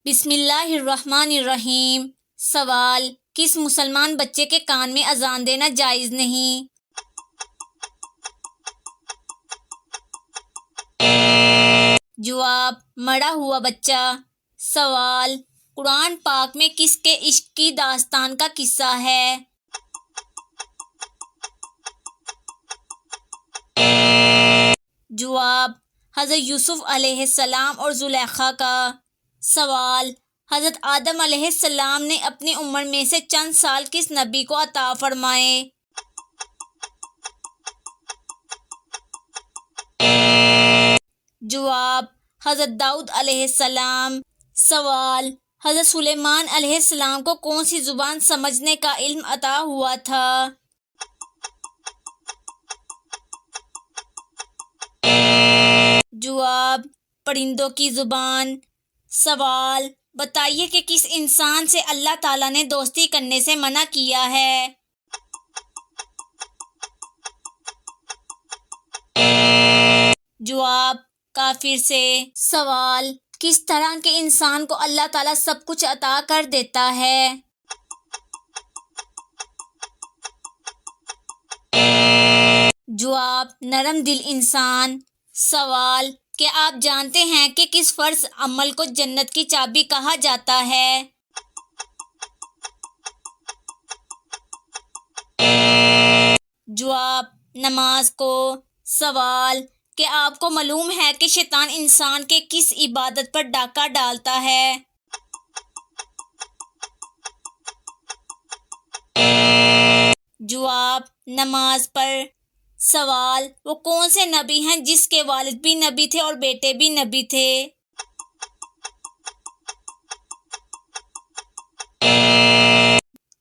بسم اللہ الرحمن الرحیم۔ سوال: کس مسلمان بچے کے کان میں اذان دینا جائز نہیں؟ جواب: مرا ہوا بچہ۔ سوال: قرآن پاک میں کس کے عشق کی داستان کا قصہ ہے؟ جواب: حضرت یوسف علیہ السلام اور زلیخا کا۔ سوال: حضرت آدم علیہ السلام نے اپنی عمر میں سے چند سال کس نبی کو عطا فرمائے؟ جواب: حضرت داؤد علیہ السلام۔ سوال: حضرت سلیمان علیہ السلام کو کون سی زبان سمجھنے کا علم عطا ہوا تھا؟ جواب: پرندوں کی زبان۔ سوال: بتائیے کہ کس انسان سے اللہ تعالیٰ نے دوستی کرنے سے منع کیا ہے؟ جواب: کافر سے۔ سوال: کس طرح کے انسان کو اللہ تعالیٰ سب کچھ عطا کر دیتا ہے؟ جواب: نرم دل انسان۔ سوال: کیا آپ جانتے ہیں کہ کس فرض عمل کو جنت کی چابی کہا جاتا ہے؟ جواب: نماز کو۔ سوال: کیا آپ کو معلوم ہے کہ شیطان انسان کے کس عبادت پر ڈاکہ ڈالتا ہے؟ جواب: نماز پر۔ سوال: وہ کون سے نبی ہیں جس کے والد بھی نبی تھے اور بیٹے بھی نبی تھے؟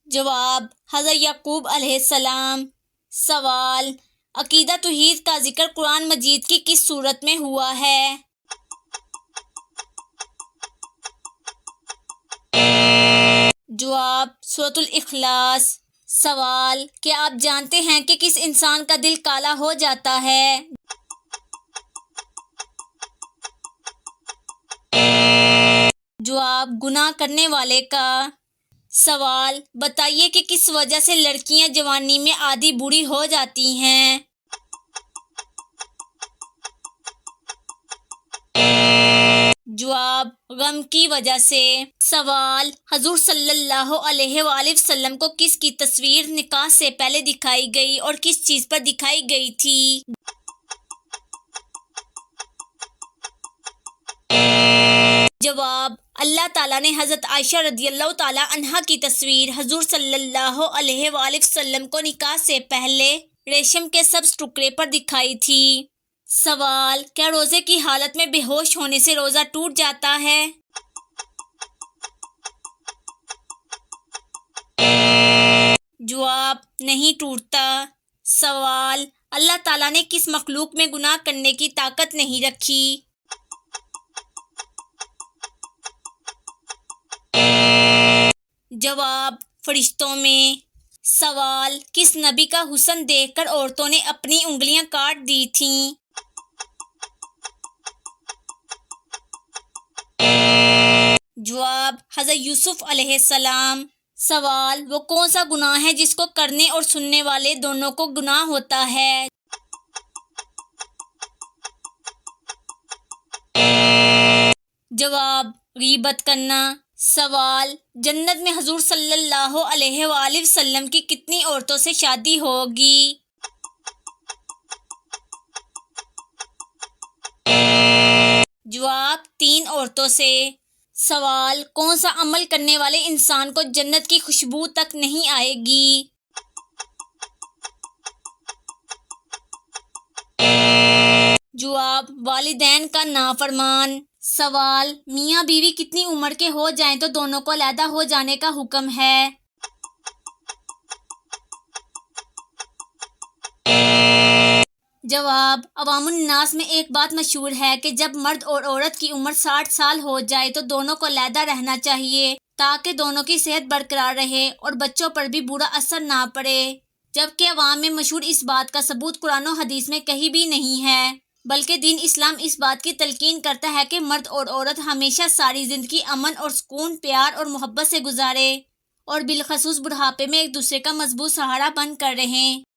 جواب: حضرت یعقوب علیہ السلام۔ سوال: عقیدہ توحید کا ذکر قرآن مجید کی کس سورت میں ہوا ہے؟ جواب: سورۃ الاخلاص۔ سوال: کیا آپ جانتے ہیں کہ کس انسان کا دل کالا ہو جاتا ہے؟ جواب: گناہ کرنے والے کا۔ سوال: بتائیے کہ کس وجہ سے لڑکیاں جوانی میں آدھی بوڑھی ہو جاتی ہیں؟ جواب: غم کی وجہ سے۔ سوال: حضور صلی اللہ علیہ وآلہ وسلم کو کس کی تصویر نکاح سے پہلے دکھائی گئی اور کس چیز پر دکھائی گئی تھی؟ جواب: اللہ تعالیٰ نے حضرت عائشہ رضی اللہ تعالیٰ عنہا کی تصویر حضور صلی اللہ علیہ وآلہ وسلم کو نکاح سے پہلے ریشم کے سبز ٹکڑے پر دکھائی تھی۔ سوال: کیا روزے کی حالت میں بے ہوش ہونے سے روزہ ٹوٹ جاتا ہے؟ جواب: نہیں ٹوٹتا۔ سوال: اللہ تعالیٰ نے کس مخلوق میں گناہ کرنے کی طاقت نہیں رکھی؟ جواب: فرشتوں میں۔ سوال: کس نبی کا حسن دیکھ کر عورتوں نے اپنی انگلیاں کاٹ دی تھیں؟ جواب: حضرت یوسف علیہ السلام۔ سوال: وہ کون سا گناہ ہے جس کو کرنے اور سننے والے دونوں کو گناہ ہوتا ہے؟ جواب: غیبت کرنا۔ سوال: جنت میں حضور صلی اللہ علیہ وآلہ وسلم کی کتنی عورتوں سے شادی ہوگی؟ جواب: 3 عورتوں سے۔ سوال: کون سا عمل کرنے والے انسان کو جنت کی خوشبو تک نہیں آئے گی؟ جواب: والدین کا نافرمان۔ سوال: میاں بیوی کتنی عمر کے ہو جائیں تو دونوں کو علیحدہ ہو جانے کا حکم ہے؟ جواب: عوام الناس میں ایک بات مشہور ہے کہ جب مرد اور عورت کی عمر 60 سال ہو جائے تو دونوں کو علیحدہ رہنا چاہیے تاکہ دونوں کی صحت برقرار رہے اور بچوں پر بھی برا اثر نہ پڑے، جبکہ عوام میں مشہور اس بات کا ثبوت قرآن و حدیث میں کہیں بھی نہیں ہے، بلکہ دین اسلام اس بات کی تلقین کرتا ہے کہ مرد اور عورت ہمیشہ ساری زندگی امن اور سکون، پیار اور محبت سے گزارے اور بالخصوص بڑھاپے میں ایک دوسرے کا مضبوط سہارا بن کر رہیں۔